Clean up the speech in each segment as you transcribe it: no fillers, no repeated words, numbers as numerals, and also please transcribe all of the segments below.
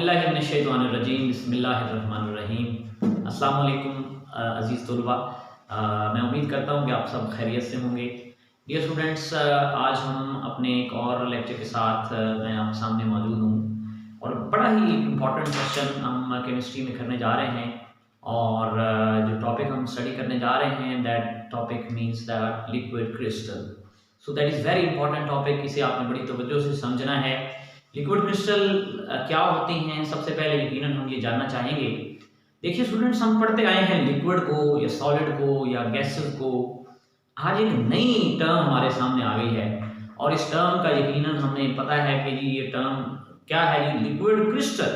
औज़ुबिल्लाहिमिनश्शैतानिर्रजीम बिस्मिल्लाहिर्रहमानिर्रहीम। अस्सलाम वालेकुम अज़ीज़ तलबा, मैं उम्मीद करता हूँ कि आप सब खैरियत से होंगे। डियर स्टूडेंट्स, आज हम अपने एक और लेक्चर के साथ मैं आपके सामने मौजूद हूँ और बड़ा ही इम्पॉर्टेंट क्वेश्चन हम केमिस्ट्री में करने जा रहे हैं। और जो टॉपिक हम स्टडी करने जा रहे हैं, that topic means that liquid crystal. So that is very important topic, इसे आपने बड़ी तवज्जो से समझना है। लिक्विड क्रिस्टल क्या होती हैं, सबसे पहले यकीनन हम ये जानना चाहेंगे। देखिए स्टूडेंट्स, हम पढ़ते आए हैं लिक्विड को या सॉलिड को या गैसेस को। आज एक नई टर्म हमारे सामने आ गई है और इस टर्म का यकीनन हमें पता है कि जी ये टर्म क्या है, जी लिक्विड क्रिस्टल।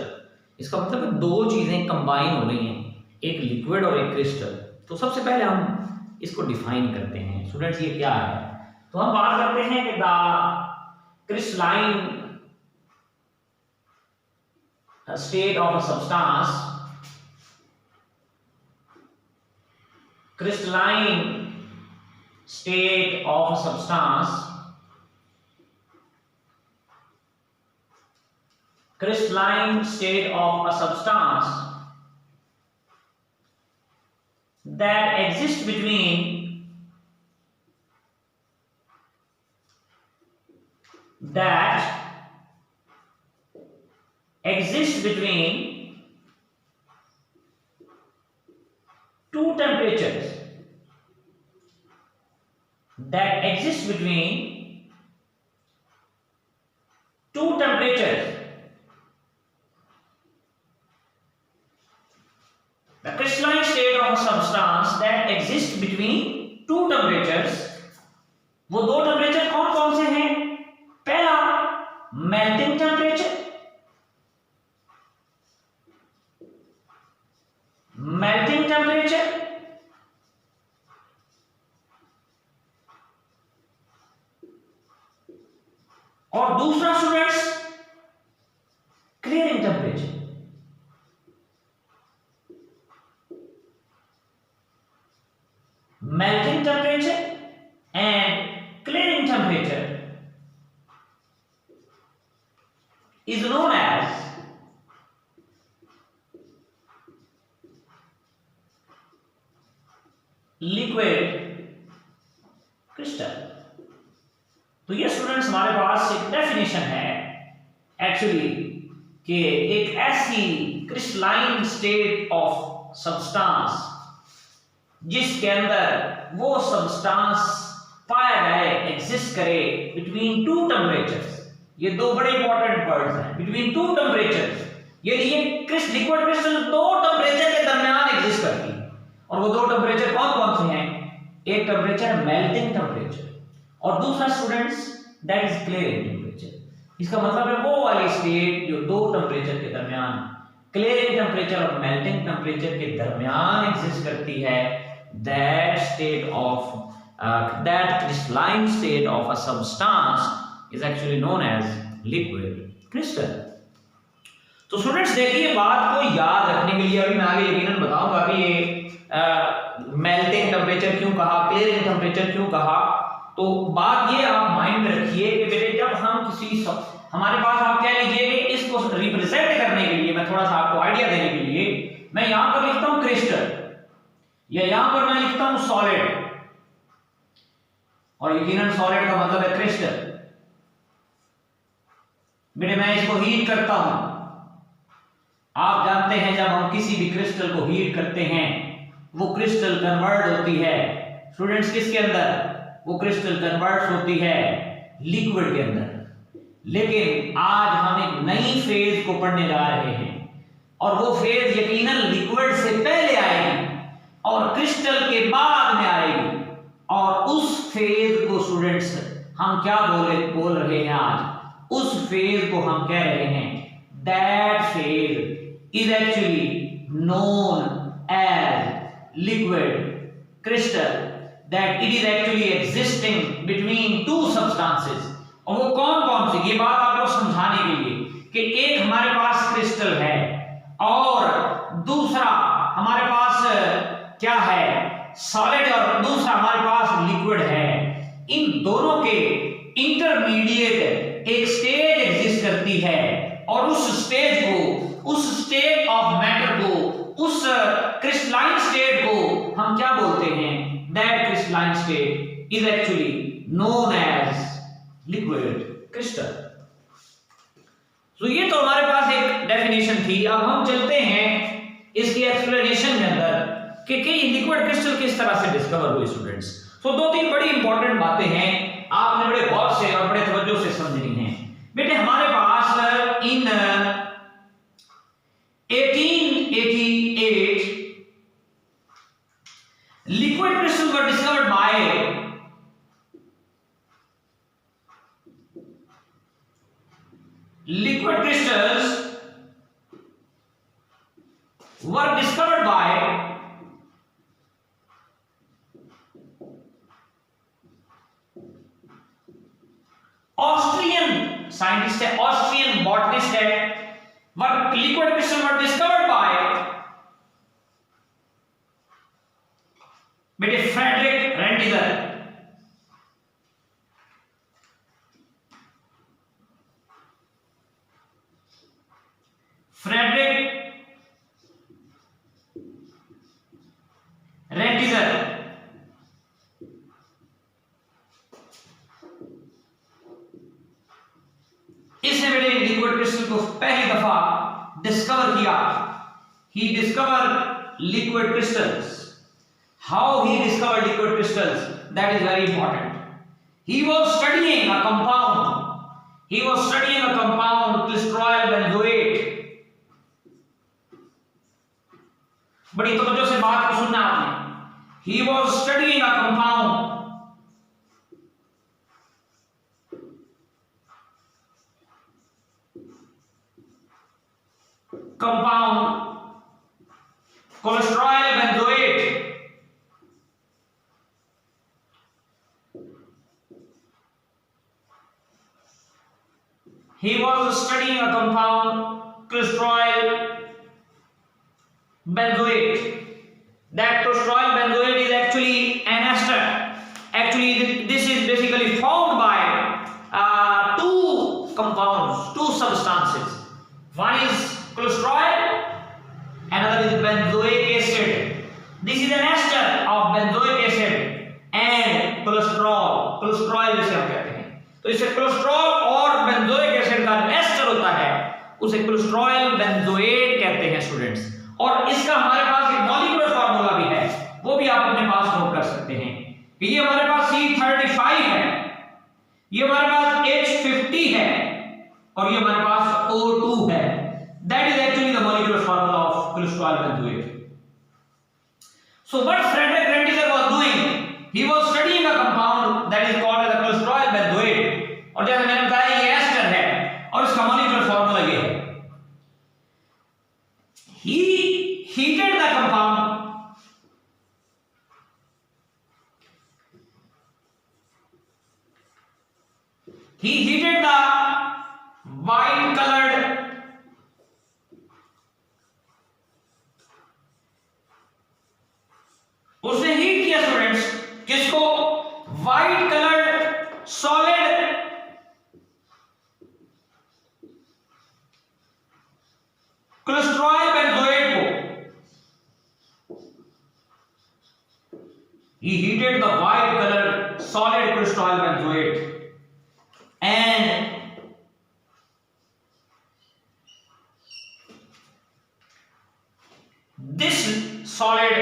इसका मतलब है दो चीज़ें कंबाइन हो रही हैं, एक लिक्विड और एक क्रिस्टल। तो सबसे पहले हम इसको डिफाइन करते हैं। स्टूडेंट्स, ये क्या है? तो हम बात करते हैं कि the crystalline state of a substance, crystalline state of a substance, crystalline state of a substance that exists between two temperatures, that exists between two temperatures. The crystalline state of a substance that exists between two temperatures, वो दो temperature कौन कौन से हैं? पहला melting temperature, melting temperature, और दूसरा students clearing temperature. Melting temperature and clearing temperature is known as liquid crystal. तो ये स्टूडेंट्स हमारे पास एक डेफिनेशन है एक्चुअली कि एक ऐसी क्रिस्टलाइन स्टेट ऑफ सब्सटेंस जिसके अंदर वो सब्सटेंस पाया जाए, एग्जिस्ट करे बिटवीन टू टेम्परेचर्स। ये दो बड़े इंपॉर्टेंट वर्ड्स हैं, बिटवीन टू टेम्परेचर्स। ये लिक्विड क्रिस्टल दो टेम्परेचर के दरमियान एग्जिस्ट करती है। और वो दो टेम्परेचर कौन कौन से हैं? एक टेम्परेचर मेल्टिंग टेम्परेचर और दूसरा students that is clearing temperature. इसका मतलब है वो वाली स्टेट जो दो टेम्परेचर के दरमियान, क्लियरिंग टेम्परेचर और मेल्टिंग टेम्परेचर के दरमियान एग्जिस्ट करती है, that state of that crystalline state of a substance is actually known as liquid crystal. तो स्टूडेंट्स देखिए, बात को याद रखने के लिए अभी मैं आगे यकीनन बताऊंगा कि ये मेल्टिंग टेम्परेचर क्यों कहा, क्लियरिंग टेम्परेचर क्यों कहा। तो बात ये आप माइंड में रखिए कि बेटे जब हम किसी हमारे पास आप कह लीजिए कि इसको रिप्रेजेंट करने के लिए, मैं थोड़ा सा आपको आइडिया देने के लिए मैं यहां पर लिखता हूं क्रिस्टल या यहां पर मैं लिखता हूं सॉलिड, और यकीनन सॉलिड का मतलब है क्रिस्टल। बेटे मैं इसको हीट करता हूं, आप जानते हैं जब हम किसी भी क्रिस्टल को हीट करते हैं वो क्रिस्टल कन्वर्ट होती है स्टूडेंट्स किसके अंदर? वो क्रिस्टल कन्वर्ट होती है लिक्विड के अंदर। लेकिन आज हम एक नई फेज को पढ़ने जा रहे हैं और वो फेज यकीनन लिक्विड से पहले आएगी और क्रिस्टल के बाद में आएगी। और उस फेज को स्टूडेंट्स हम क्या बोल रहे हैं आज? उस फेज को हम कह रहे हैं that phase is actually known as liquid crystal, that it is actually existing between two substances. और वो कौन कौन सी? ये बात आप लोग समझाने के लिए कि एक हमारे पास क्रिस्टल है और दूसरा हमारे पास क्या है? सॉलिड, और दूसरा हमारे पास लिक्विड है। इन दोनों के इंटरमीडिएट एक स्टेज एग्जिस्ट करती है और उस स्टेज को is actually known as liquid crystal. तो ये तो हमारे पास एक डेफिनेशन थी। अब हम चलते हैं इसकी एक्सप्लेनेशन के अंदर कि लिक्विड क्रिस्टल किस तरह से डिस्कवर हुई स्टूडेंट्स। तो दो तीन बड़ी इंपॉर्टेंट बातें हैं, आपने बड़े गौर से और बड़े तवज्जो से समझनी है। बेटे हमारे पास in 1888 liquid crystals were discovered by Austrian scientist है, ऑस्ट्रियन बॉटनिस्ट है। Liquid crystal were discovered by बेटे फ्रेडरिक रेंटिजर। इसने बेटे लिक्विड क्रिस्टल को पहली दफा डिस्कवर किया। He discover liquid crystals. How he discovered liquid crystals, that is very important. He was studying a compound cholesteryl benzoate. बड़ी तवज्जो से बात को सुनना आपने। He was studying a compound cholesterol benzoate। He was studying a compound cholesterol benzoate. That cholesterol benzoate is actually an ester. Actually, this is basically formed by two compounds, two substances. One is cholesterol, another is benzoic acid. This is an ester of benzoic acid and cholesterol। cholesterol जिसे हम कहते हैं, तो इसे cholesterol और benzoic acid का जो ester होता है उसे कोलेस्ट्रॉल बेंजोएट कहते हैं स्टूडेंट्स। और इसका हमारे पास एक मॉलिक्यूलर फार्मूला भी है, वो भी आप अपने पास नोट कर सकते हैं कि ये हमारे पास C35 है, ये हमारे पास H50 है और ये हमारे पास O2 है। That is actually the molecular formula of cholesterol benzoate। So what Frederick Rentizer was doing, he was studying a compound that is called as a cholesterol benzoate। और जैसे मैंने बताया ये एस्टर है और इसका मॉलिक्यूलर फार्मूला ये है। He heated the compound, he heated the white colored उसने हीट किया स्टूडेंट्स किसको, white coloured solid cholesterol benzoate को। he heated the white colored solid crystal benzoate and this solid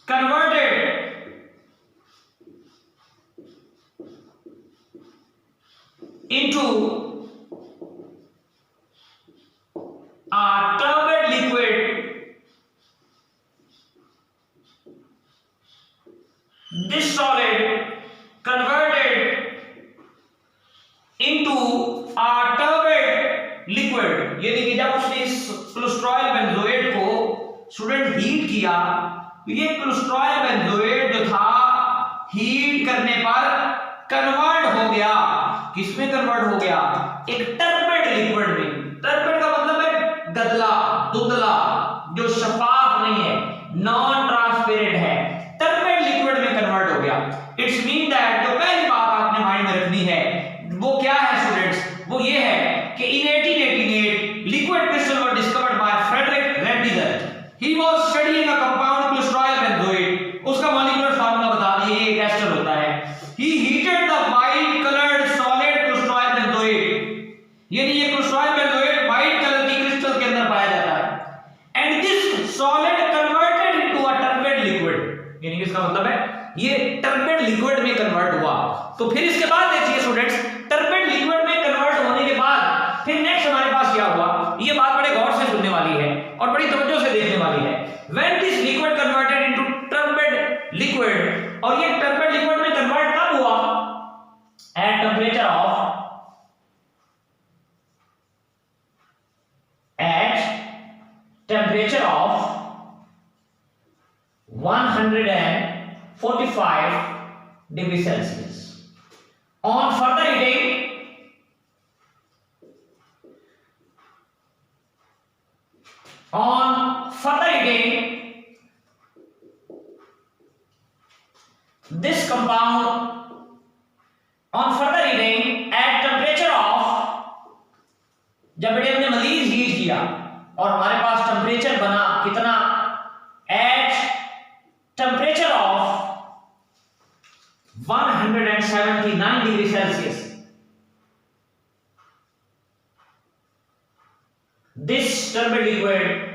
converted into a turbid liquid. This solid converted into a turbid liquid, यानी कि जब उसने इस cholesterol benzoate को student heat किया, ये cholesterol benzoate जो था हीट करने पर कन्वर्ट हो गया। किसमें कन्वर्ट हो गया, एक टर्बिड लिक्विड में। टर्बिड का मतलब है गदला, दुधला, जो शफाफ नहीं है, नॉन ट्रांसपेरेंट है, टर्बिड लिक्विड में कन्वर्ट हो गया। इट्स मीन दैट जो पहली बात आपने माइंड में रखनी है वो क्या है स्टूडेंट्स, वो ये है कि in 1888 liquid crystal were discovered by Friedrich Reinitzer. He was studying a compound cholesterol यानी ये क्रिस्टल बेंजोएट व्हाइट कलर की क्रिस्टल के अंदर पाया जाता है। And this solid converted into a turbid liquid, यानी इसका मतलब है ये टर्बिड लिक्विड में कन्वर्ट हुआ। तो फिर इसके बाद देखिए स्टूडेंट्स, टर्बिड लिक्विड में कन्वर्ट होने के बाद फिर नेक्स्ट हमारे पास क्या हुआ, ये बात बड़े गौर से सुनने वाली है और बड़ी तवज्जो से देखने वाली है। When this liquid converted into turbid liquid, और ये टर्बिड लिक्विड में कन्वर्ट कब हुआ, at temperature of temperature of 145 degrees Celsius. On further heating, this compound at temperature of, जब बेटे हमने मजीद हीट किया और हमारे पास टेम्परेचर बना कितना, at temperature of 179 degree Celsius, this turbid liquid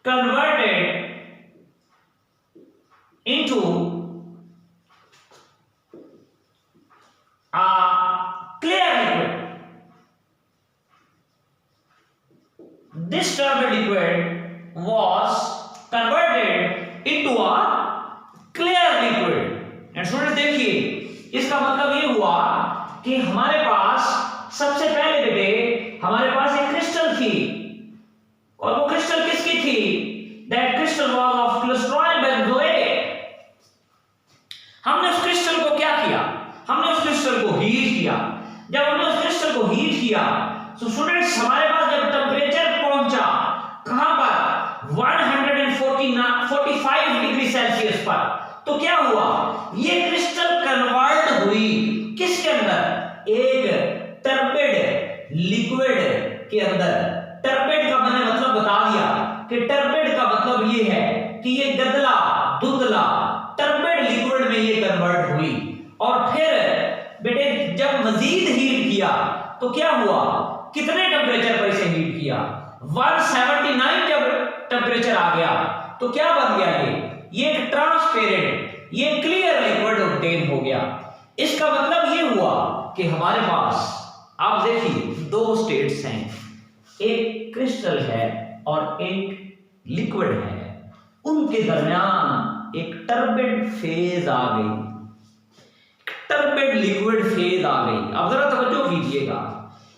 converted into a clear liquid. This turbid liquid was converted into a clear liquid. And students देखिए, इसका मतलब ये हुआ कि हमारे पास सबसे पहले बेटे हमारे पास एक क्रिस्टल थी, और वो क्रिस्टल किसकी थी, that crystal was of crystalline benzoate. हमने उस क्रिस्टल को क्या किया, हमने उस क्रिस्टल को हीट किया। जब हमने उस क्रिस्टल को हीट किया तो स्टूडेंट्स हमारे पास जब टेंपरेचर पहुंचा कहां पर, 145 डिग्री सेल्सियस पर, तो क्या हुआ, ये क्रिस्टल कन्वर्ट हुई किसके अंदर, एक टर्बिड लिक्विड के अंदर। टर्बिड का मैंने मतलब बता दिया कि टर्बिड का मतलब ये है कि ये गदला धुंधला टर्बिड लिक्विड में ये कन्वर्ट हुई। और फिर बेटे जब मजीद हीट किया तो क्या हुआ, कितने टेंपरेचर पर इसे हीट किया, 179 जब टेंपरेचर आ गया तो क्या बन गया, ये एक ट्रांसपेरेंट, ये क्लियर लिक्विड ऑब्टेन हो गया। इसका मतलब ये हुआ कि हमारे पास आप देखिए दो स्टेट्स हैं, एक क्रिस्टल है और एक लिक्विड है, उनके दरमियान एक टर्बिड फेज आ गई, टर्बिड लिक्विड फेज आ गई। अब जरा तवज्जो कीजिएगा,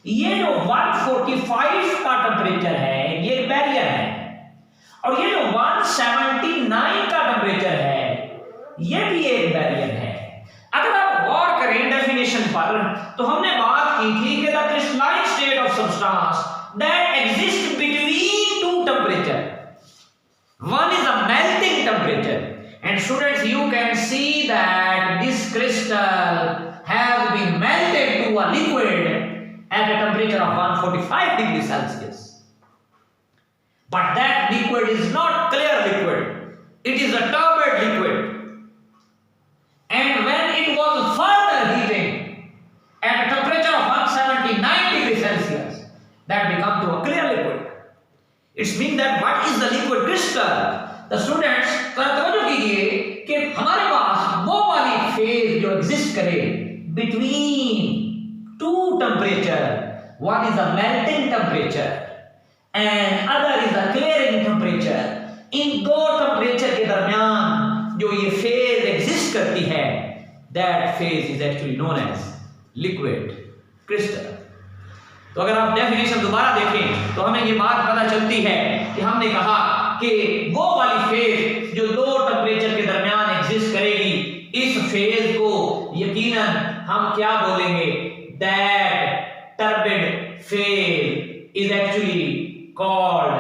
ये जो 145 का टेंपरेचर है ये बैरियर है, और ये जो 179 का टेंपरेचर है ये भी एक बैरियर है। अगर आप गौर करें डेफिनेशन पर तो हमने बात की थी कि the crystalline state of substance that exist between two temperature, one is a melting temperature, and students you can see that this crystal has been melted to a liquid at a temperature of 145 degrees Celsius, but that liquid is not clear liquid, it is a turbid liquid, and when it was further heating at a temperature of 179 degrees Celsius, that become to a clear liquid. It means that what is the liquid crystal? The students तवज्जो कीजिए कि हमारे पास वो वाली phase जो exist करे between two temperature, one is a melting temperature and other is a clearing temperature. इन दो temperature के दरमियान जो ये फेज एग्जिस्ट करती है, that phase is actually known as liquid crystal. तो अगर आप डेफिनेशन दोबारा देखें तो हमें ये बात पता चलती है कि हमने कहा कि वो वाली फेज जो दो टेंपरेचर के दरमियान एग्जिस्ट करेगी, इस फेज को यकीनन हम क्या बोलेंगे, that turbid phase is actually called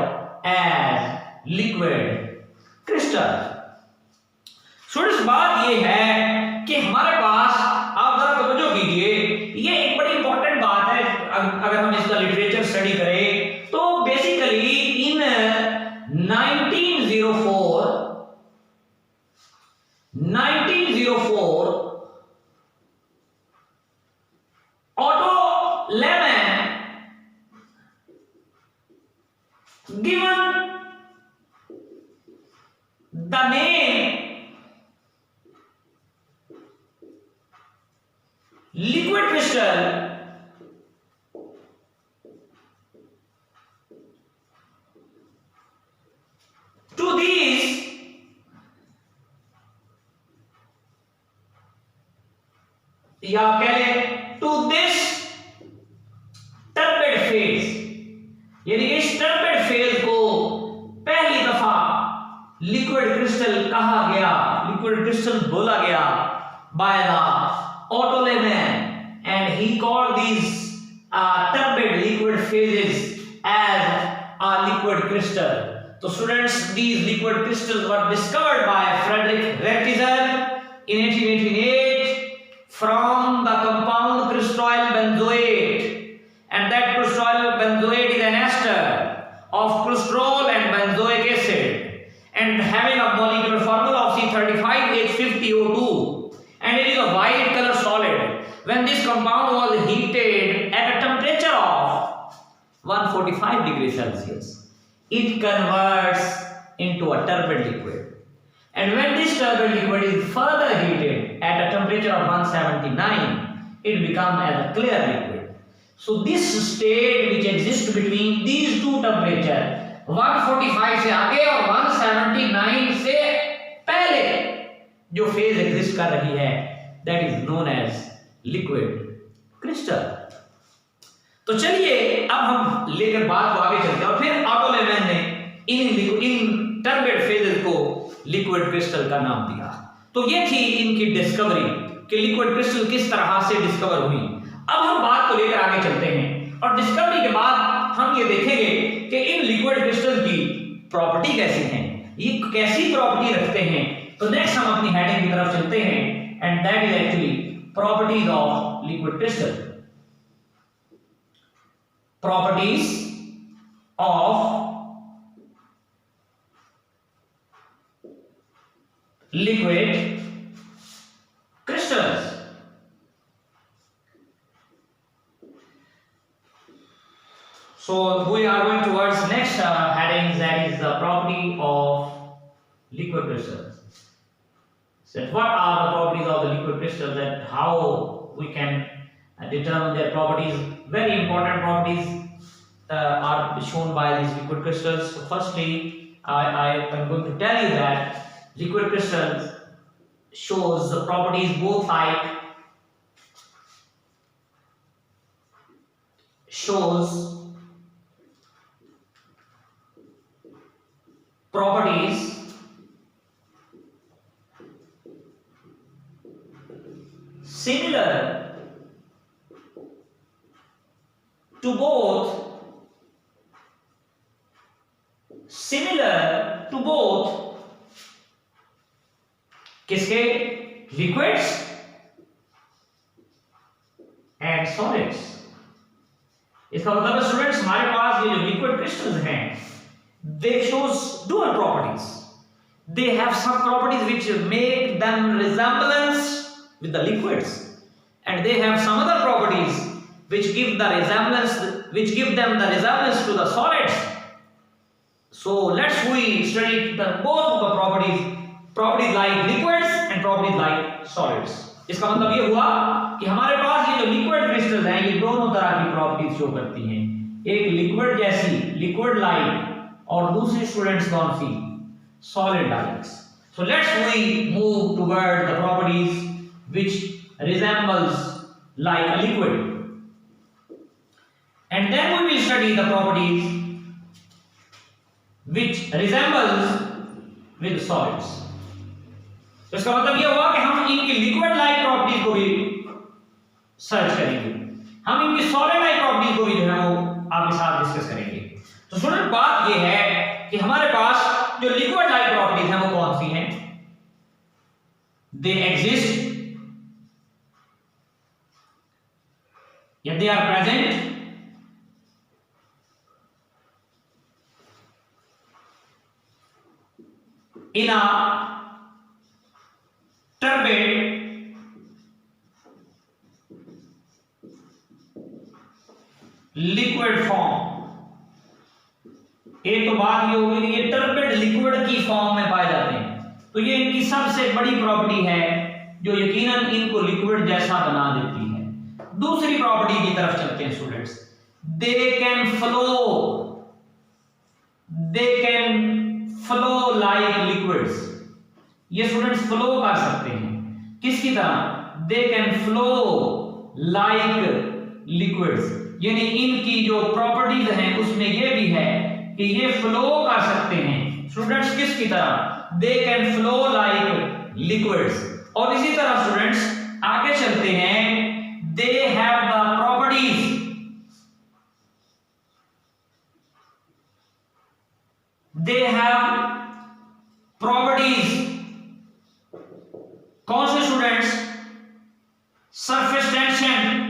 as liquid crystal. Students बात ये है कि हमारे पास, आप जरा तवज्जो कीजिए, ये एक बड़ी इंपॉर्टेंट बात है। अगर हम इसका लिटरेचर स्टडी करें तो basically in 1904 Otto Lehmann given the name liquid crystal to these या कह लें टू दिस टर्बिड फेज, यानी कि इस टर्बिड फेज को पहली दफा लिक्विड क्रिस्टल कहा गया, लिक्विड क्रिस्टल बोला गया by the Otto Lehmann, and he called these turbid liquid phases as a liquid crystal. So students, these liquid crystals were discovered by Frederick Rectizer in 1888 from the compound crystallyl benzoate, and that crystallyl benzoate is an ester of crystrol and benzoic acid and having a molecular formula of C35H50O2, and it is a white color solid. When this compound was heated at a temperature of 145 degrees Celsius, it converts into a turbid liquid. And when this turbid liquid is further heated at a temperature of 179, it becomes as a clear liquid. So this state which exists between these two temperatures, 145 से आगे और 179 से पहले जो phase exist कर रही है, that is known as liquid crystal. तो चलिए अब हम लेकर बात को आगे चलते हैं और फिर ऑटो लेमैन ने इन टर्बिड फेजेस को लिक्विड क्रिस्टल का नाम दिया। तो ये थी इनकी डिस्कवरी कि लिक्विड क्रिस्टल किस तरह से डिस्कवर हुई। अब हम बात को लेकर आगे चलते हैं और डिस्कवरी के बाद हम ये देखेंगे कि इन लिक्विड क्रिस्टल की प्रॉपर्टी कैसी है, ये कैसी प्रॉपर्टी रखते हैं। तो नेक्स्ट हम अपनी हेडिंग की तरफ चलते हैं, and that is actually properties of liquid crystal. Properties of liquid crystals. So we are going towards next headings, that is the property of liquid crystals. So what are the properties of the liquid crystals and how we can determine their properties? Very important properties are shown by these liquid crystals. So firstly, I am going to tell you that liquid crystals shows the properties both like shows properties similar to both किसके, liquids and solids. इसका मतलब है students हमारे पास ये जो liquid crystals हैं, they shows dual properties, they have some properties which make them resemblance with the liquids, and they have some other properties which give them the resemblance to the solids. So let's we study both of the properties like liquids and properties like solids. इसका मतलब ये हुआ कि हमारे पास ये जो liquid crystal हैं, ये दोनों तरह की प्रॉपर्टीज शो करती हैं, एक लिक्विड जैसी लिक्विड लाइक और दूसरी स्टूडेंट्स कौन सी, solid likes. So let's we move toward the properties which resembles like a liquid, and then we will study the properties which resembles with solids. तो इसका मतलब यह हुआ कि हम इनकी लिक्विड लाइक प्रॉपर्टीज को भी सर्च करेंगे, हम इनकी सॉलिड लाइक प्रॉपर्टीज को भी जो है वो आपके साथ डिस्कस करेंगे. तो स्टूडेंट बात यह है कि हमारे पास जो लिक्विड लाइक प्रॉपर्टीज हैं वो कौन सी हैं, दे एग्जिस्ट या they are present in a turbid liquid form। एक तो बात ये होगी कि ये टर्बिड लिक्विड की फॉर्म में पाए जाते हैं, तो ये इनकी सबसे बड़ी प्रॉपर्टी है जो यकीनन इनको लिक्विड जैसा बना देती है। दूसरी प्रॉपर्टी की तरफ चलते हैं students, they can flow like liquids. ये स्टूडेंट्स फ्लो कर सकते हैं किसकी तरह, they can flow like liquids, यानी इनकी जो प्रॉपर्टीज हैं उसमें ये भी है कि ये फ्लो कर सकते हैं स्टूडेंट्स किसकी तरह, they can flow like liquids. और इसी तरह स्टूडेंट्स आगे चलते हैं, they have the properties, they have properties कौन से students, surface tension,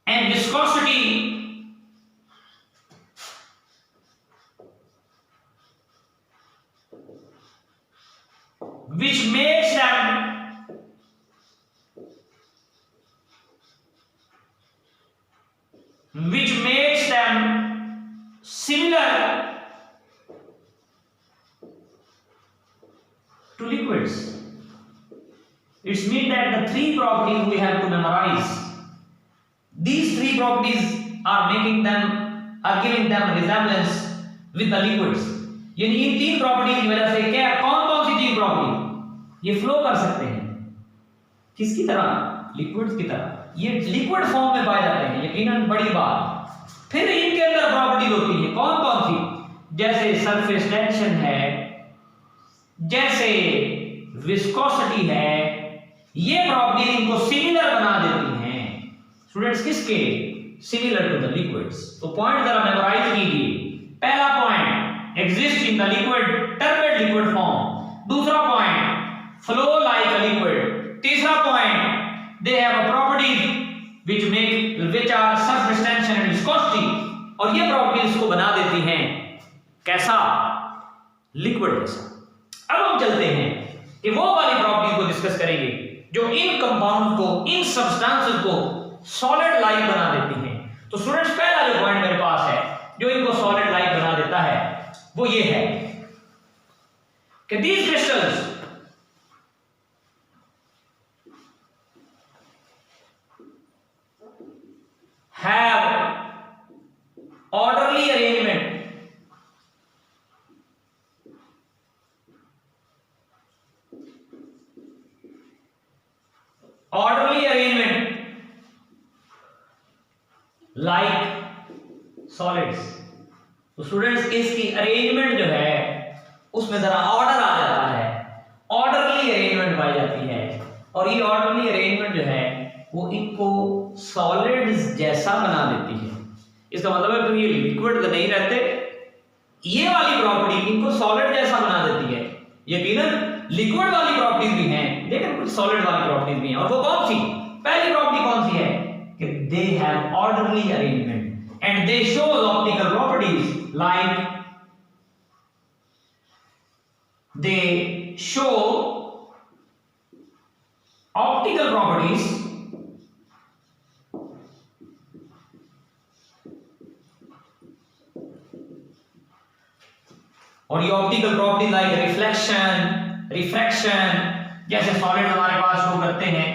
and viscosity, which makes them similar to liquids. It's mean that the three properties we have to memorize. These three properties are giving them resemblance with the liquids. यानी इन तीन property की वजह से क्या, कौन कौन सी तीन property, ये फ्लो कर सकते हैं किसकी तरह, लिक्विड्स की तरह, ये लिक्विड फॉर्म में पाए जाते हैं यकीनन बड़ी बात। फिर इनके अंदर प्रॉपर्टीज होती है कौन कौन सी, जैसे सरफेस टेंशन है, जैसे विस्कोसिटी है, ये प्रॉपर्टी इनको सिमिलर बना देती हैं स्टूडेंट्स किसके, सिमिलर टू द लिक्विड्स। तो पॉइंट जरा मेमोराइज कीजिए, पहला point exist in the liquid turbid liquid form, दूसरा point flow like a liquid, तीसरा point they have a properties which are surface tension and viscosity, और ये properties को बना देती हैं कैसा, लिक्विड जैसा। अब हम चलते हैं कि वो वाली प्रॉपर्टीज को डिस्कस करेंगे जो इन कंपाउंड को, इन सब्सटेंसेस को सॉलिड लाइक बना देती हैं। तो स्टूडेंट्स पहला जो पॉइंट मेरे पास है जो इनको सॉलिड लाइक बना देता है वो ये है कि these crystals have orderly arrangement, like solids। तो स्टूडेंट्स इसकी अरेंजमेंट जो है उसमें जरा ऑर्डर आ जाता है, ऑर्डरली अरेंजमेंट पाई जाती है, और ये ऑर्डरली अरेंजमेंट जो है वो इनको सॉलिड्स जैसा बना देती है। इसका मतलब है कि ये लिक्विड तो नहीं रहते, ये वाली प्रॉपर्टी इनको सॉलिड जैसा बना देती है। यकीनन लिक्विड वाली प्रॉपर्टीज भी हैं लेकिन कुछ सॉलिड वाली प्रॉपर्टीज भी हैं, और वो कौन सी, पहली प्रॉपर्टी कौन सी है कि they have orderly arrangement and they show optical properties like, they show optical properties और ये optical property like reflection, refraction, जैसे सॉलिड हमारे पास शो करते हैं,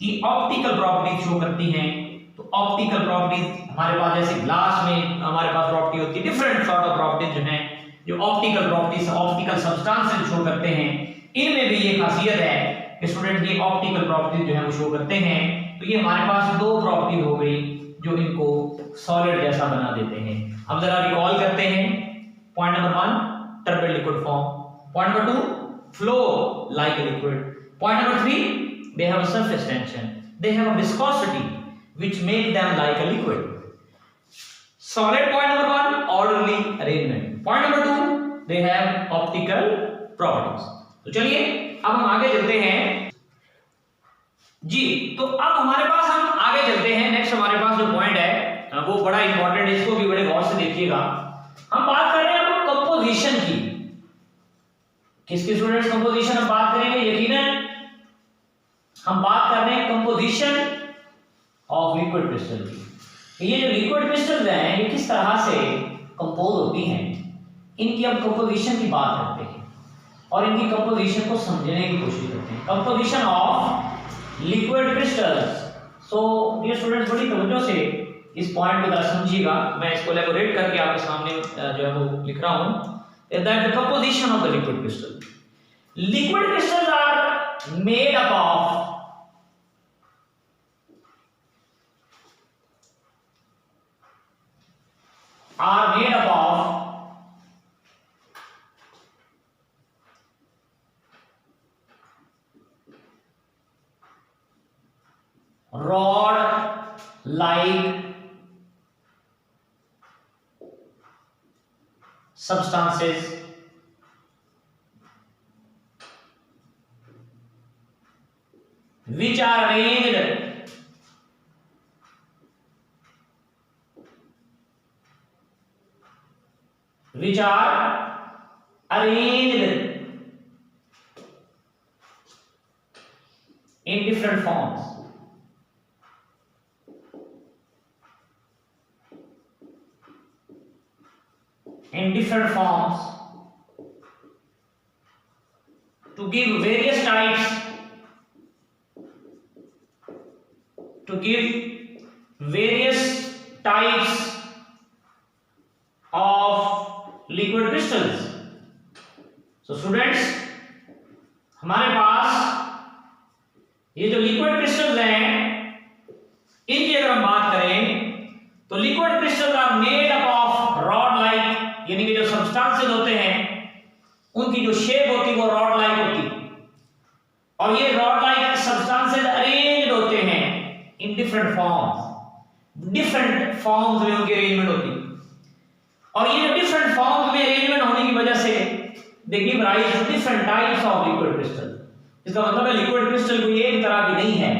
ये ऑप्टिकल प्रॉपर्टीज शो करती हैं। तो ऑप्टिकल प्रॉपर्टीज हमारे पास जैसे ग्लास में हमारे पास प्रॉपर्टी होती है, डिफरेंट सॉर्ट ऑफ प्रॉपर्टीज जो हैं, जो optical properties, optical substances show करते हैं, इनमें भी ये खासियत है कि स्टूडेंट ये ऑप्टिकल प्रॉपर्टीज जो है वो शो करते हैं। तो ये हमारे पास दो प्रॉपर्टीज हो गई जो इनको सॉलिड जैसा बना देते हैं। अब जरा रिकॉल करते हैं, point number 1 turbid liquid form, point number 2 flow like a liquid, point number 3 they have a surface tension, they have a viscosity which make them like a liquid. Solid, point number 1 orderly arrangement, point number 2 they have optical properties। तो चलिए अब हम आगे चलते हैं जी। तो अब हमारे पास हम आगे चलते हैं, नेक्स्ट हमारे पास जो पॉइंट है वो बड़ा इंपॉर्टेंट है, इसको भी बड़े गौर से देखिएगा। हम बात कर रहे हैं अब कंपोजिशन की। किसकी स्टूडेंट्स कंपोजिशन हम बात करेंगे? यकीनन हम बात कर रहे हैं कंपोजिशन ऑफ लिक्विड क्रिस्टल की। ये जो लिक्विड क्रिस्टल्स हैं ये किस तरह से कंपोज होती हैं, इनकी हम कंपोजिशन की बात करते हैं और इनकी कंपोजिशन को समझने की कोशिश करते हैं। Composition of liquid crystals. So dear students, बड़ी तवज्जो से इस पॉइंट को जरा समझिएगा। मैं इसको एलैबोरेट करके आपके सामने जो है वो लिख रहा हूं। That the composition of the liquid crystal. Liquid crystals are made up of rod like substances which are arranged in different forms. To give various types of liquid crystals. So students, हमारे पास ये जो liquid crystals हैं इनकी अगर हम बात करें तो liquid crystals are made up of rod like, यानी कि जो सब्सटेंसेस होते हैं उनकी जो शेप होती है वो रॉड लाइक होती है और ये रॉड लाइक सब्सटेंसेस अरेंज्ड होते हैं इन डिफरेंट फॉर्म्स में उनकी अरेंजमेंट होती है और ये जो डिफरेंट फॉर्म्स में अरेंजमेंट होने की वजह से they give rise to different types of liquid crystal. इसका मतलब है लिक्विड क्रिस्टल कोई एक तरह की नहीं है,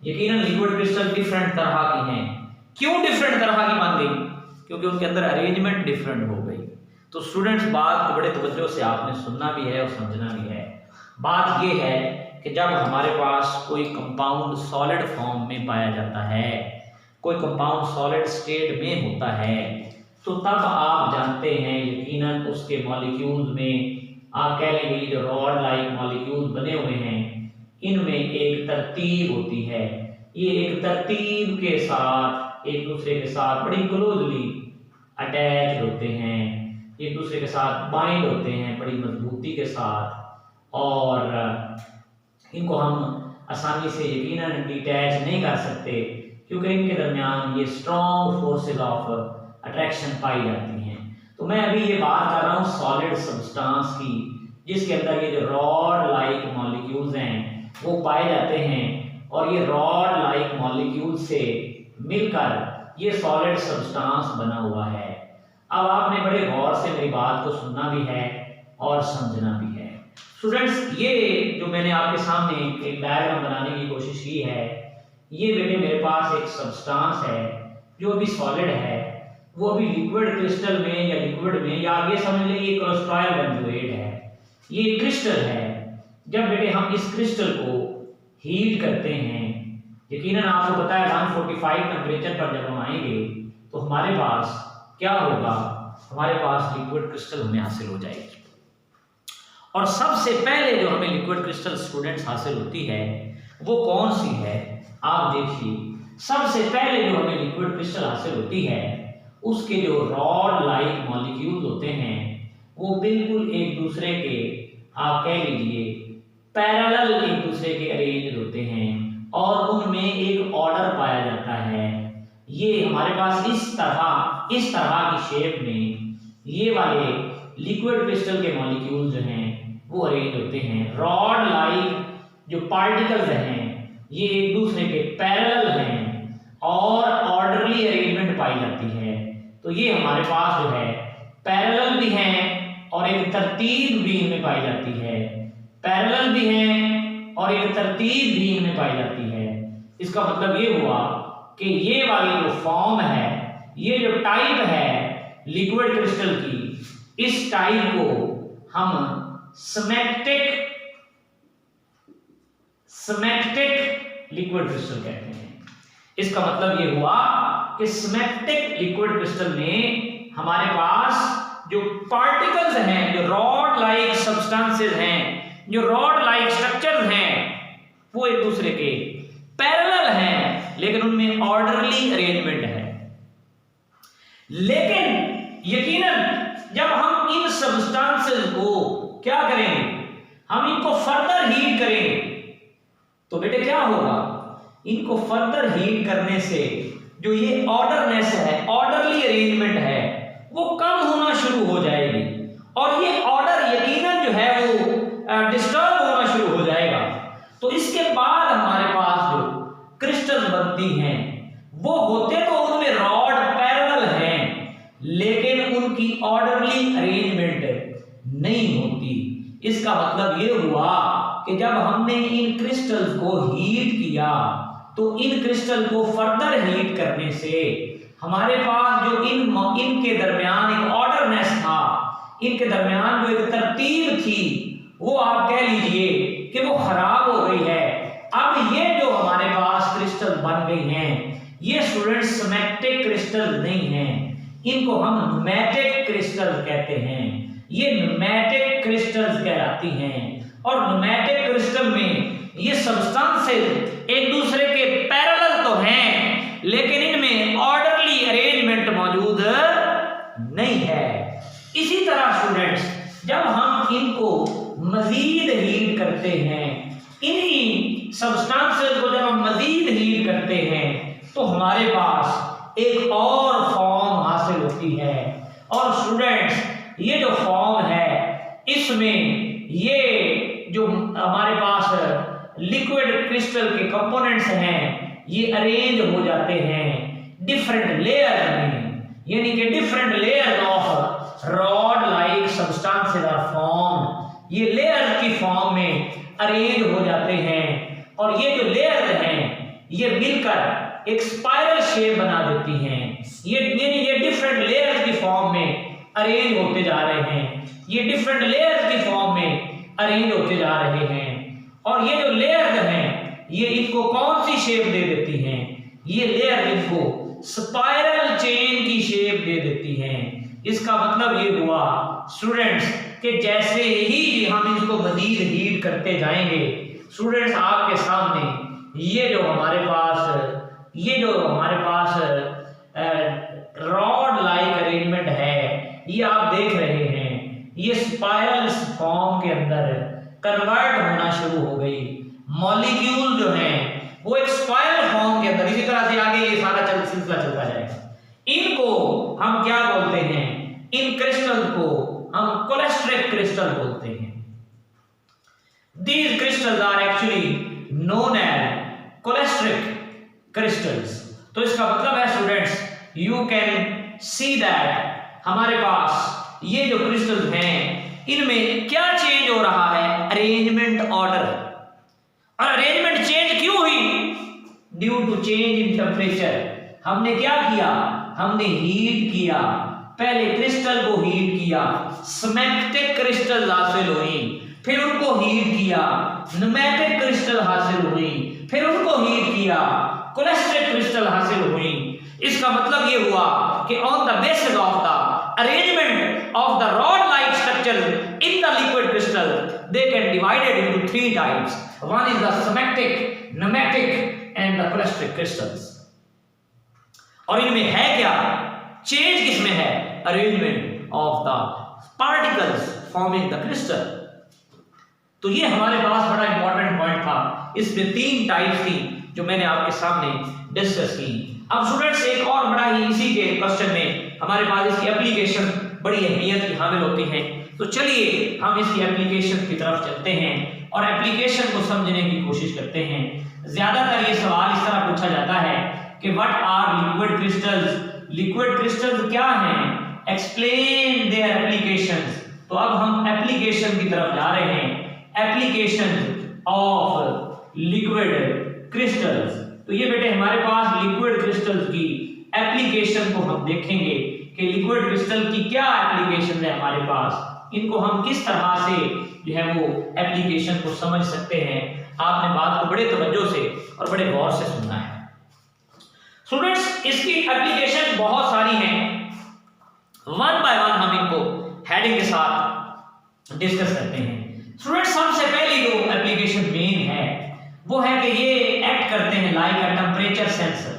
यकीनन लिक्विड क्रिस्टल डिफरेंट तरह की हैं। क्यों डिफरेंट तरह की मान गई? क्योंकि उनके अंदर अरेंजमेंट डिफरेंट हो गई। तो स्टूडेंट्स, बात को बड़े तवज्जो से आपने सुनना भी है और समझना भी है। बात यह है कि जब हमारे पास कोई कंपाउंड सॉलिड फॉर्म में पाया जाता है, कोई कंपाउंड सॉलिड स्टेट में होता है, तो तब आप जानते हैं यकीनन उसके मॉलिक्यूल्स में आप कह लेंगे जो रॉड लाइक मॉलिक्यूल्स बने हुए हैं इनमें एक तरतीब होती है। ये एक तरतीब के साथ एक दूसरे के साथ बड़ी क्लोजली अटैच होते हैं, एक दूसरे के साथ बाइंड होते हैं बड़ी मजबूती के साथ और इनको हम आसानी से यकीनन डिटैच नहीं कर सकते क्योंकि इनके दरमियान ये स्ट्रॉन्ग फोर्सेस ऑफ अट्रैक्शन पाई जाती हैं। तो मैं अभी ये बात कर रहा हूँ सॉलिड सब्सटेंस की जिसके अंदर ये जो रॉड लाइक मॉलिक्यूल्स हैं वो पाए जाते हैं और ये रॉड लाइक मॉलिक्यूल से मिलकर ये सॉलिड सब्सटेंस बना हुआ है। अब आपने बड़े गौर से मेरी बात को सुनना भी है और समझना भी है। स्टूडेंट्स, ये जो मैंने आपके सामने एक डायग्राम बनाने की कोशिश की है, ये बेटे मेरे पास एक सब्सटेंस है जो अभी सॉलिड है, वो अभी लिक्विड क्रिस्टल में या लिक्विड में या ये समझ लें ये क्रिस्टल बेंजोएट है, ये क्रिस्टल है। जब बेटे हम इस क्रिस्टल को हीट करते हैं, यकीनन आपको पता है 145 टेम्परेचर पर जब हम आएंगे तो हमारे पास क्या होगा, हमारे पास लिक्विड क्रिस्टल हमें हासिल हो जाएगी। और सबसे पहले जो हमें लिक्विड क्रिस्टल स्टूडेंट्स हासिल होती है वो कौन सी है? आप देखिए, सबसे पहले जो हमें लिक्विड क्रिस्टल हासिल होती है उसके जो रॉड लाइक मॉलिक्यूल्स होते हैं वो बिल्कुल एक दूसरे के आप कह लीजिए पैरेलल एक दूसरे के अरेंज होते हैं और उनमें एक ऑर्डर पाया जाता है। ये हमारे पास इस तरह की शेप में ये वाले लिक्विड क्रिस्टल के मॉलिक्यूल्स जो हैं वो अरेंज होते हैं। रॉड लाइक जो पार्टिकल्स हैं ये एक दूसरे के पैरेलल हैं और ऑर्डरली अरेंजमेंट पाई जाती है। तो ये हमारे पास जो है पैरेलल भी हैं और एक तरतीब भी इनमें पाई जाती है, पैरेलल भी हैं और एक तरतीब भी इनमें पाई जाती है। इसका मतलब ये हुआ कि ये वाली जो फॉर्म है ये जो टाइप है लिक्विड क्रिस्टल की, इस टाइप को हम स्मैग्मेटिक लिक्विड क्रिस्टल कहते हैं। इसका मतलब ये हुआ कि स्मैग्मेटिक लिक्विड क्रिस्टल में हमारे पास जो पार्टिकल्स हैं, जो रॉड लाइक सब्सटेंसेस हैं, जो रॉड लाइक स्ट्रक्चर्स हैं, वो एक दूसरे के पैरेलल हैं, लेकिन उनमें ऑर्डरली अरेंजमेंट है। लेकिन यकीनन जब हम इन सब्सटेंसेस को क्या करेंगे, हम इनको फर्दर हीट करेंगे, तो बेटे क्या होगा, इनको फर्दर हीट करने से जो ये ऑर्डरनेस है, ऑर्डरली अरेंजमेंट है, वो कम होना शुरू हो जाएगी और ये ऑर्डर यकीनन जो है वो डिस्टर्ब होना शुरू हो जाएगा। तो इसके बाद हमारे पास जो क्रिस्टल बनती हैं वो होते तो उनमें रॉड पैरेलल हैं, लेकिन उनकी ऑर्डरली अरेंजमेंट नहीं होती। इसका मतलब ये हुआ कि जब हमने इन क्रिस्टल्स को हीट किया तो इन क्रिस्टल को फर्दर हीट करने से हमारे पास जो इनके दरमियान एक ऑर्डरनेस था, इनके दरमियान जो एक तरतीब थी, वो आप कह लीजिए कि वो खराब हो गई है। अब ये जो हमारे पास क्रिस्टल बन गई हैं, ये स्टूडेंट्स स्मैग्मेटिक क्रिस्टल नहीं हैं, इनको हम न्यूमैटिक क्रिस्टल कहते हैं। ये न्यूमैटिक क्रिस्टल्स कहलाती हैं और न्यूमैटिक क्रिस्टल में ये सब्सटेंसेस एक दूसरे के पैरेलल तो हैं, लेकिन इनमें ऑर्डरली अरेंजमेंट मौजूद नहीं है। इसी तरह स्टूडेंट्स जब हम इनको मजीद हीट करते हैं, इन्हीं सब्सटेंसेस को जब हम मजीद हीट करते हैं तो हमारे पास एक और फॉर्म हासिल होती है। और स्टूडेंट्स ये जो फॉर्म है, इसमें ये जो हमारे पास लिक्विड क्रिस्टल के कंपोनेंट्स हैं, ये अरेंज हो जाते हैं डिफरेंट लेयर में, यानी कि different layer of rod like substances are form. ये लेयर की फॉर्म में अरेंज हो जाते हैं और ये जो लेयर हैं ये मिलकर एक स्पाइरल शेप बना देती हैं। ये डिफरेंट लेयर्स की फॉर्म में अरेंज होते जा रहे हैं, ये डिफरेंट लेयर्स की फॉर्म में अरेंज होते जा रहे हैं। और ये जो लेयर्स हैं ये इनको कौन सी शेप दे देती हैं, ये लेयर इनको स्पाइरल चेन की शेप दे देती हैं। इसका मतलब ये हुआ स्टूडेंट्स कि जैसे ही हम इसको मजीद हीट करते जाएंगे, स्टूडेंट्स आपके सामने ये जो हमारे पास रॉड लाइक अरेंजमेंट है, ये आप देख रहे हैं, ये स्पाइरल फॉर्म के अंदर कन्वर्ट होना शुरू हो गई। मॉलिक्यूल जो हैं वो एक स्पाइरल फॉर्म के अंदर, इसी तरह से आगे ये सारा सिलसिला चलता जाएगा। इनको हम क्या बोलते हैं, इन क्रिस्टल को हम कोलेस्ट्रिक क्रिस्टल बोलते हैं। These crystals are actually known as cholesteric crystals. तो इसका मतलब है students, you can see that हमारे पास ये जो क्रिस्टल्स हैं इनमें क्या चेंज हो रहा है, अरेंजमेंट ऑर्डर। और अरेंजमेंट चेंज क्यों हुई, due to change in temperature. हमने क्या किया, हमने हीट किया, पहले क्रिस्टल को हीट किया, स्मैग्मेटिक क्रिस्टल हासिल हुई, फिर उनको हीट किया, न्यूमैटिक क्रिस्टल हासिल हुई, फिर उनको हीट किया, कोलेस्ट्रिक क्रिस्टल हासिल हुई। इसका मतलब ये हुआ कि on the basis of the arrangement of the rod like structure in the liquid crystal they can divided into 3 types. One is the smectic, nematic and the cholesteric crystals. और इनमें है क्या चेंज, किसमें है, arrangement of the particles forming the crystal. तो ये हमारे पास बड़ा इंपॉर्टेंट पॉइंट था। इसमें 3 टाइप्स थी जो मैंने आपके सामने डिस्कस की। अब स्टूडेंट्स एक और बड़ा ही इसी के क्वेश्चन में हमारे पास इसकी एप्लीकेशन बड़ी अहमियत की हामिल होती है। तो चलिए हम इसकी एप्लीकेशन की तरफ चलते हैं और एप्लीकेशन को समझने की कोशिश करते हैं। ज्यादातर ये सवाल इस तरह पूछा जाता है कि what are liquid crystals, liquid crystals क्या हैं, एक्सप्लेन देयर एप्लीकेशंस। तो अब हम एप्लीकेशन की तरफ जा रहे हैं, एप्लीकेशन ऑफ लिक्विड क्रिस्टल्स। तो ये बेटे हमारे पास लिक्विड क्रिस्टल्स की एप्लीकेशन एप्लीकेशन को हम देखेंगे कि लिक्विड क्रिस्टल की क्या एप्लीकेशन है हमारे पास, इनको हम किस तरह से जो है वो एप्लीकेशन को समझ सकते हैं। आपने बात को बड़े तवज्जो से और बड़े गौर से सुनना है। स्टूडेंट्स, इसकी एप्लीकेशन बहुत सारी हैं, वन बाय वन हम इनको हेडिंग के साथ डिस्कस करते हैं। स्टूडेंट्स, सबसे पहली जो एप्लीकेशन मेन है वो है कि ये एक्ट करते हैं like a temperature sensor,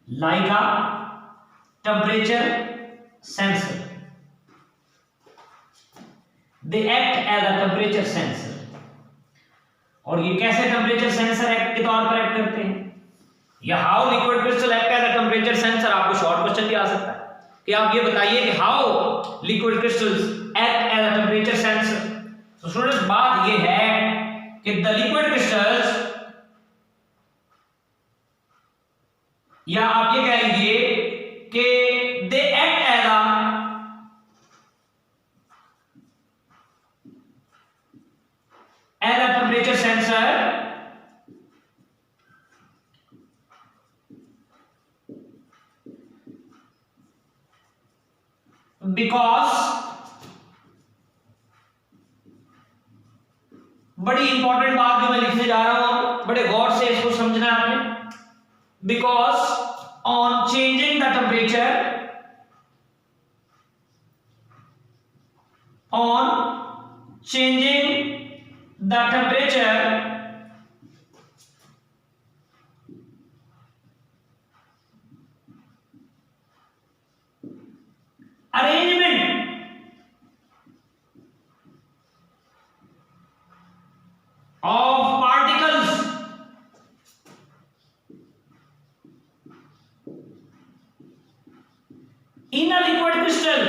like a temperature sensor, they act as a temperature sensor. और ये कैसे टेम्परेचर सेंसर एक्ट के तौर पर एक्ट करते हैं, या how liquid crystal act as a temperature sensor. आपको शॉर्ट क्वेश्चन भी आ सकता है कि आप ये बताइए कि how liquid crystals act as a temperature sensor. तो स्टूडेंट्स, बात ये है कि द लिक्विड क्रिस्टल्स, या आप ये कह लीजिए कि they act as a temperature sensor because, बड़ी इंपॉर्टेंट बात जो मैं लिखने जा रहा हूं, बड़े गौर से इसको समझना है आपने, because on changing the temperature, on changing the temperature, arrangement of particles in a liquid crystal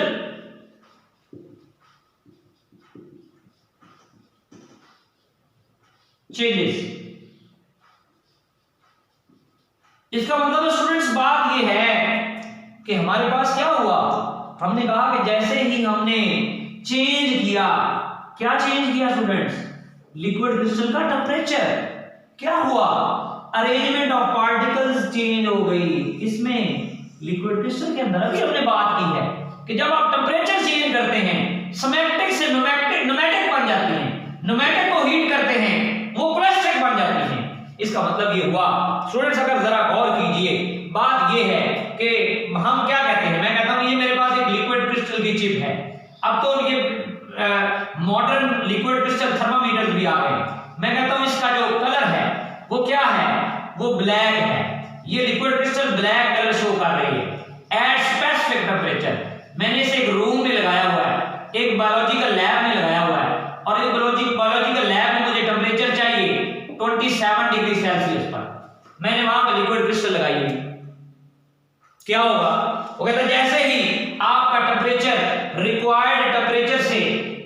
changes। इसका मतलब स्टूडेंट्स, बात ये है कि हमारे पास क्या हुआ, हमने कहा कि जैसे ही हमने चेंज किया, क्या चेंज किया स्टूडेंट्स, लिक्विड क्रिस्टल का टेम्परेचर, क्या हुआ, अरेंजमेंट ऑफ पार्टिकल्स चेंज हो गई। इसमें लिक्विड क्रिस्टल के अंदर अभी हमने बात की है कि जब आप टेम्परेचर चेंज करते हैं, सिमेट्रिक से न्यूमेटिक बन जाती हैं, न्यूमेटिक को हीट करते हैं, वो प्लास्टिक बन जाती हैं। इसका मतलब ये हुआ स्टूडेंट्स, अगर जरा गौर कीजिए, बात ये है कि हम क्या कहते हैं, मैं कहता हूं ये मेरे पास एक लिक्विड क्रिस्टल की चिप है। अब तो ये मॉडर्न लिक्विड क्रिस्टल थर्मामीटर भी आ गए। मैं कहता हूं इसका जो कलर है वो क्या है, वो ब्लैक है। ये liquid crystal black colour show कर रही है एट स्पेसिफिक टेम्परेचर। मैंने इसे एक रूम में लगाया हुआ है, एक बायोलॉजिकल लैब में लगाया हुआ है, और एक बायोलॉजिकल लैब में मुझे टेम्परेचर चाहिए 27 डिग्री सेल्सियस पर। मैंने वहां पर लिक्विड क्रिस्टल लगाई हुई, क्या होगा, वो कहता है जैसे ही आपका टेम्परेचर रिक्वायर्ड टेम्परेचर से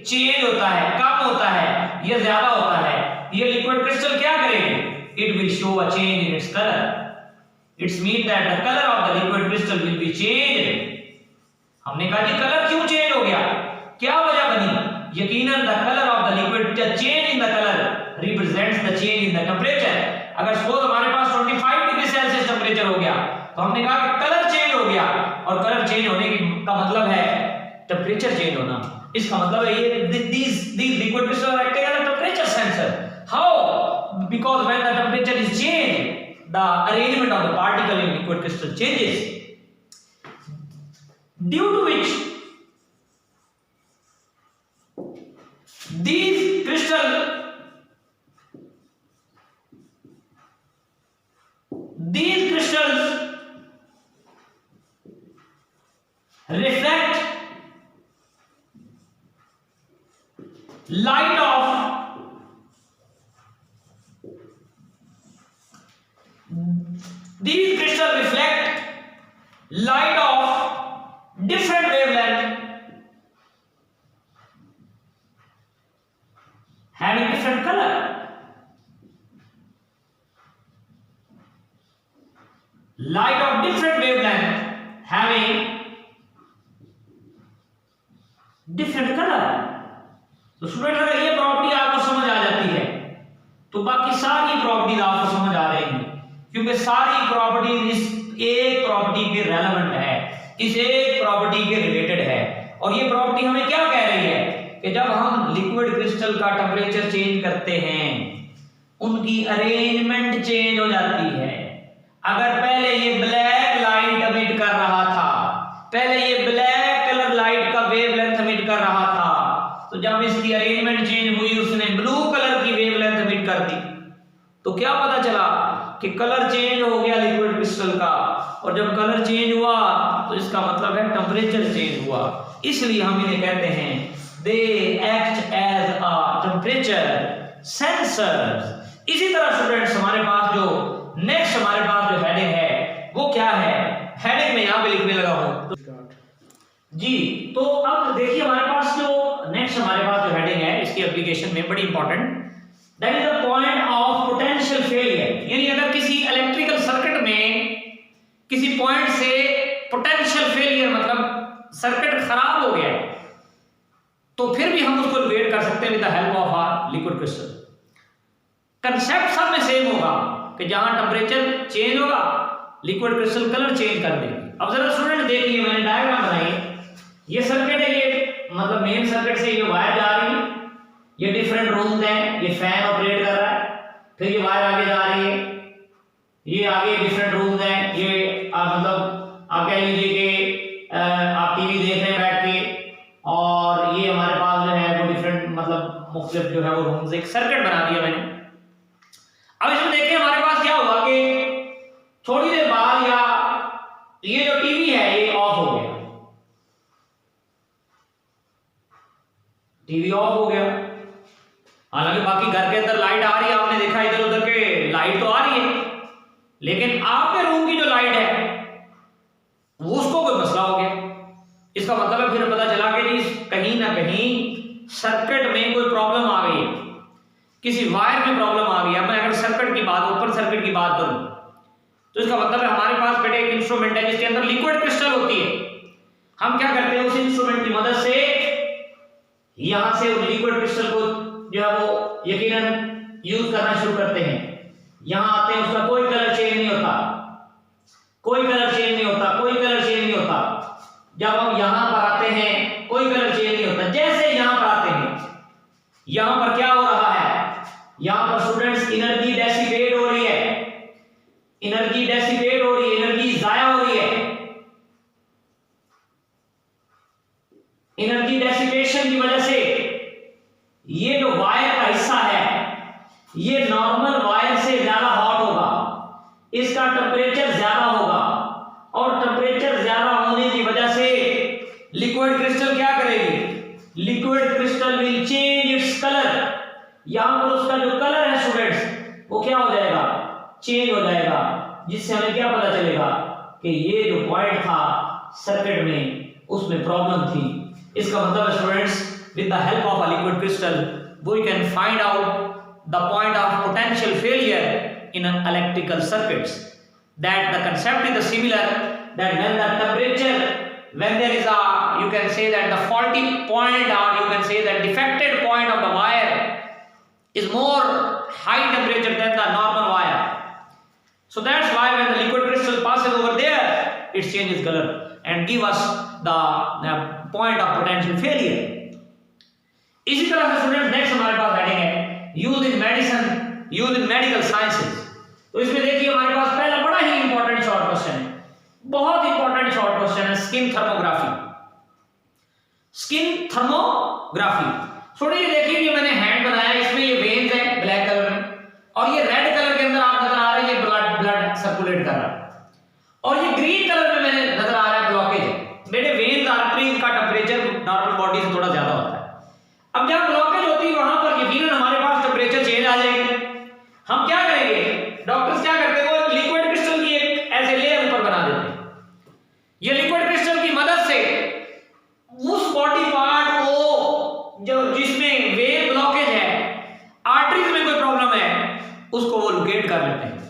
चेंज होता है, कम होता है या ज्यादा होता है, ये लिक्विड क्रिस्टल क्या करेगी, it will show a change in its colour. It's mean that the colour of the liquid crystal will be changed. हमने कहा जी कलर क्यों चेंज हो गया, क्या वजह बनी, यकीनन the colour of the liquid, the change in the colour represents the change in the temperature. अगर सपोज हमारे पास 25 डिग्री सेल्सियस टेम्परेचर हो गया, तो हमने कहा कि कलर चेंज हो गया, और कलर चेंज होने का मतलब है टेम्परेचर चेंज होना। इसका मतलब है ये these liquid crystals are acting as a temperature sensor. How? Because when the temperature is changed, the arrangement of the particle in liquid crystal changes, due to which these crystals reflect light of these crystals reflect light of different wavelength, having different color. Light of different wavelength having different color. तो student, अगर ये property आपको समझ आ जाती है तो बाकी सारी प्रॉपर्टीज आपको समझ आ रहेंगी। क्योंकि सारी प्रॉपर्टीज इस एक प्रॉपर्टी के रेलेवेंट है, इस एक प्रॉपर्टी के रिलेटेड है। और ये प्रॉपर्टी हमें क्या कह रही है कि जब हम लिक्विड क्रिस्टल का टेम्परेचर चेंज करते हैं उनकी अरेंजमेंट चेंज हो जाती है। अगर पहले ये ब्लैक लाइट एमिट कर रहा था, पहले ये ब्लैक कलर लाइट का वेवलेंथ एमिट कर रहा था, तो जब इसकी अरेंजमेंट चेंज हुई उसने ब्लू कलर की वेवलेंथ एमिट कर दी, तो क्या पता चला कि कलर चेंज हो गया लिक्विड क्रिस्टल का। और जब कलर चेंज हुआ तो इसका मतलब है टेम्परेचर चेंज हुआ। इसलिए हम इन्हें कहते हैं they act as a temperature sensor. इसी तरह स्टूडेंट्स हमारे पास जो नेक्स्ट हमारे पास जो हेडिंग है वो क्या है, हेडिंग में यहां पे लिखने लगा हूं जी। तो अब देखिए हमारे पास जो नेक्स्ट हमारे पास जो हेडिंग है इसकी एप्लीकेशन में बड़ी important, that is the point of potential failure. यानी अगर किसी इलेक्ट्रिकल सर्किट में किसी पॉइंट से पोटेंशियल फेलियर मतलब सर्किट खराब हो गया तो फिर भी हम उसको लोकेट कर सकते हैं with the help of our liquid crystal. Concept सब में सेम होगा कि जहां टेम्परेचर चेंज होगा लिक्विड क्रिस्टल कलर चेंज कर देगी। अब जरा स्टूडेंट देखिए मैंने डायग्राम बनाई, ये सर्किट है, ये मतलब मेन सर्किट से ये वायर जा रही है, ये डिफरेंट रूम्स हैं, ये फैन ऑपरेट कर रहा है, फिर ये वायर आगे जा रही है, ये आगे डिफरेंट रूम्स हैं, ये मतलब आप कह लीजिए कि आप टीवी देख रहे हैं बैठ के, और ये हमारे पास जो है वो डिफरेंट मतलब मुख्तलिफ जो है वो रूम्स, एक सर्किट बना दिया मैंने। अब इसमें देखिए हमारे पास क्या हुआ कि थोड़ी देर बाद या ये जो टीवी है ये ऑफ हो गया, टीवी ऑफ हो गया। हालांकि बाकी घर के अंदर लाइट आ रही है, आपने देखा इधर उधर के लाइट तो आ रही है, लेकिन आपके रूम की जो लाइट है वो उसको कोई मसला हो गया। इसका मतलब है फिर पता चला कि जी कहीं ना कहीं सर्किट में कोई प्रॉब्लम आ गई है, किसी वायर में प्रॉब्लम आ गई है। मैं अगर सर्किट की बात, ओपन सर्किट की बात करूं तो इसका मतलब है हमारे पास बेटे एक इंस्ट्रूमेंट है जिसके अंदर लिक्विड क्रिस्टल होती है। हम क्या करते हैं उस इंस्ट्रूमेंट की मदद से यहां से लिक्विड क्रिस्टल को जो है वो यकीनन यूज करना शुरू करते हैं। यहां आते हैं, उसका कोई कलर चेंज नहीं होता, कोई कलर चेंज नहीं होता, कोई कलर चेंज नहीं होता। जब हम यहां पर आते हैं कोई कलर चेंज नहीं होता। जैसे यहां पर आते हैं, यहां पर क्या हो रहा है, यहां पर स्टूडेंट्स एनर्जी डेसिपेट हो रही है, एनर्जी डेसिपेट हो रही है, एनर्जी जाया हो रही है। एनर्जी डेसिपेशन की वजह से ये जो वायर का हिस्सा है ये नॉर्मल वायर से ज्यादा हॉट होगा, इसका टेम्परेचर ज्यादा होगा, और टेम्परेचर ज्यादा होने की वजह से लिक्विड क्रिस्टल क्या करेगी, liquid crystal will change its colour. यहां पर उसका जो कलर है स्टूडेंट्स वो क्या हो जाएगा, चेंज हो जाएगा, जिससे हमें क्या पता चलेगा कि ये जो पॉइंट था सर्किट में उसमें प्रॉब्लम थी। इसका मतलब है students with the help of a liquid crystal we can find out the point of potential failure in an electrical circuits. That the concept is similar, that when the temperature, when there is a, you can say that the faulty point, or you can say that defected point of the wire is more high temperature than the normal wire, so that's why when the liquid crystal passes over there it changes color and give us the point of potential failure. इसी तरह से student next हमारे पास heading है use in medicine, use in medical sciences. तो इसमें देखिए हमारे पास पहला बड़ा ही इंपॉर्टेंट शॉर्ट क्वेश्चन है, बहुत इंपॉर्टेंट शॉर्ट क्वेश्चन है, स्किन थर्मोग्राफी। स्किन थर्मोग्राफी थोड़ी ये देखिए, ये मैंने हैंड बनाया, इसमें ये वेन्स है ब्लैक कलर में, और ये रेड कलर के अंदर आप नजर आ रहे हैं ये ब्लड सर्कुलेट कर रहा है, और ये ग्रीन कलर में मैंने नजर आ रहा है ब्लॉकेज है। मेरे वेन्स आर्टरीज का टेम्परेचर नॉर्मल बॉडी से थोड़ा ज्यादा होता है। अब जहां ब्लॉकेज होती है वहां पर यकीनन हमारे पास टेम्परेचर चेंज आ जाएगी। हम क्या करेंगे, डॉक्टर्स क्या करते हैं, वो लिक्विड क्रिस्टल की एक ऐसे लेयर ऊपर बना देते हैं। ये लिक्विड क्रिस्टल की मदद से उस बॉडी पार्ट को जो जिसमें वेन ब्लॉकेज है, आर्टरीज में कोई प्रॉब्लम है, उसको वो लोकेट कर लेते हैं।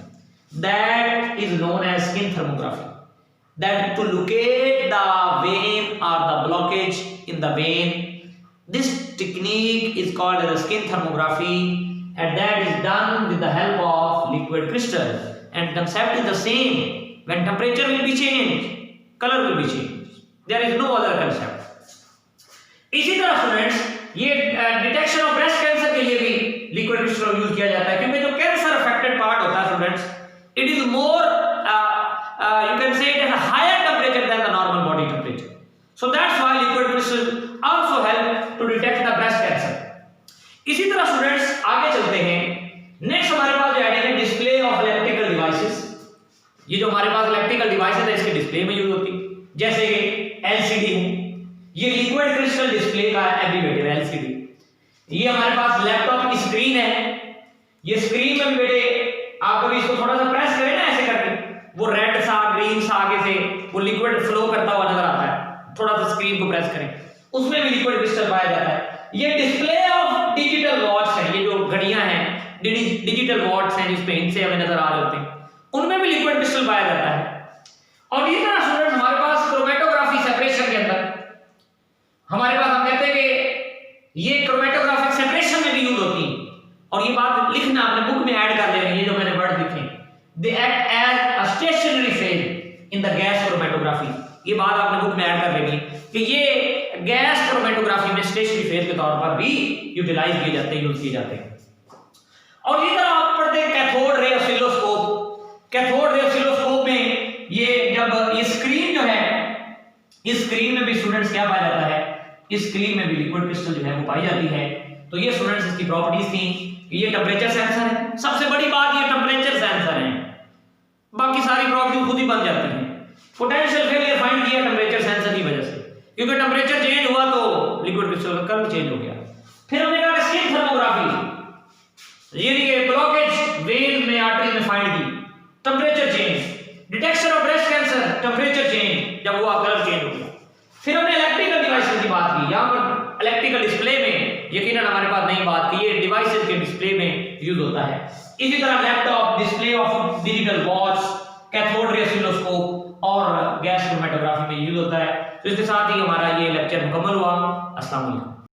That is known as skin thermography, that to locate the vein और the blockage in the vein. This technique is called as skin thermography, and that is done with the help of liquid crystal. and concept is the same. When temperature will be changed, color will be changed. There is no other concept. इसी तरह students ये detection of breast cancer के लिए भी liquid crystal use किया जाता है, क्योंकि जो कैंसर अफेक्टेड पार्ट होता है students, it is more you can say it has a higher temperature than the normal body temperature. So that's why liquid crystal also help to detect the breast cancer. इसी तरह students आगे चलते हैं। Next हमारे पास जो idea है display of electrical devices. ये जो हमारे पास इलेक्ट्रिकल डिवाइसेस है इसके डिस्प्ले में यूज होती है, जैसे कि एलसीडी है, ये लिक्विड क्रिस्टल डिस्प्ले का एब्रिविएटर है एलसीडी। ये हमारे पास लैपटॉप की स्क्रीन है, ये स्क्रीन में बेटे आप कभी इसको थोड़ा सा प्रेस करें ना ऐसे करके, वो रेड सा ग्रीन सा आगे से वो लिक्विड फ्लो करता हुआ नजर आता है, थोड़ा सा स्क्रीन को प्रेस करें, उसमें भी लिक्विड क्रिस्टल पाया जाता है। ये डिस्प्ले ऑफ डिजिटल वॉच है, ये जो घड़ियां हैं डिजिटल वॉच हैं जिसपे इनसे हमें नजर आ रहे होते हैं, उनमें भी लिक्विड क्रिस्टल पाया जाता है। और इसी तरह स्टूडेंट हमारे पास क्रोमेटोग्राफी सेपरेशन के अंदर हमारे पास हम कहते हैं कि ये क्रोमेटोग्राफिक सेपरेशन में भी यूज होती है, और ये बात लिखना अपने बुक में ऐड कर लेना, ये जो मैंने वर्ड लिखे, they act as a stationary phase in the gas chromatography. ये बात आपने बुक में ऐड कर लेनी कि ये गैस क्रोमेटोग्राफी में स्टेशनरी फेज के तौर पर भी यूटिलाइज किए जाते हैं, यूज किए जाते हैं। और इसी तरह आप पढ़ते हैं cathode ray oscilloscope. Cathode ray oscilloscope में ये जब ये स्क्रीन जो है, इस स्क्रीन में भी स्टूडेंट्स क्या पाया जाता है, इस स्क्रीन में भी लिक्विड क्रिस्टल जो है वो पाई जाती है। तो ये स्टूडेंट्स इसकी प्रॉपर्टीज थी कि ये टेम्परेचर सेंसर है, सबसे बड़ी बात ये टेम्परेचर सेंसर है, बाकी सारी प्रॉपर्टीज खुद ही बन जाती हैं। पोटेंशियल फेलियर फाइंड किया टेम्परेचर सेंसर की वजह से, क्योंकि टेम्परेचर चेंज हुआ तो लिक्विड क्रिस्टल का कलर चेंज हो गया। फिर हमने कहा स्किन थर्मोग्राफी, यानी कि ब्लॉकेज वेन में आर्टरी में फाइंड की, temperature change, detection of breast cancer, temperature change, जब हुआ कलर चेंज हो गया। फिर हमने इलेक्ट्रिकल डिवाइसेस की बात की, यहाँ पर इलेक्ट्रिकल डिस्प्ले में यकीनन हमारे पास नहीं बात की, ये डिवाइसेस के डिस्प्ले में यूज होता है। इसी तरह laptop, display of digital watch, cathode ray oscilloscope और गैस क्रोमेटोग्राफी में यूज होता है। तो इसके साथ ही हमारा ये लेक्चर मुकम्मल हुआ। अस्सलाम वालेकुम।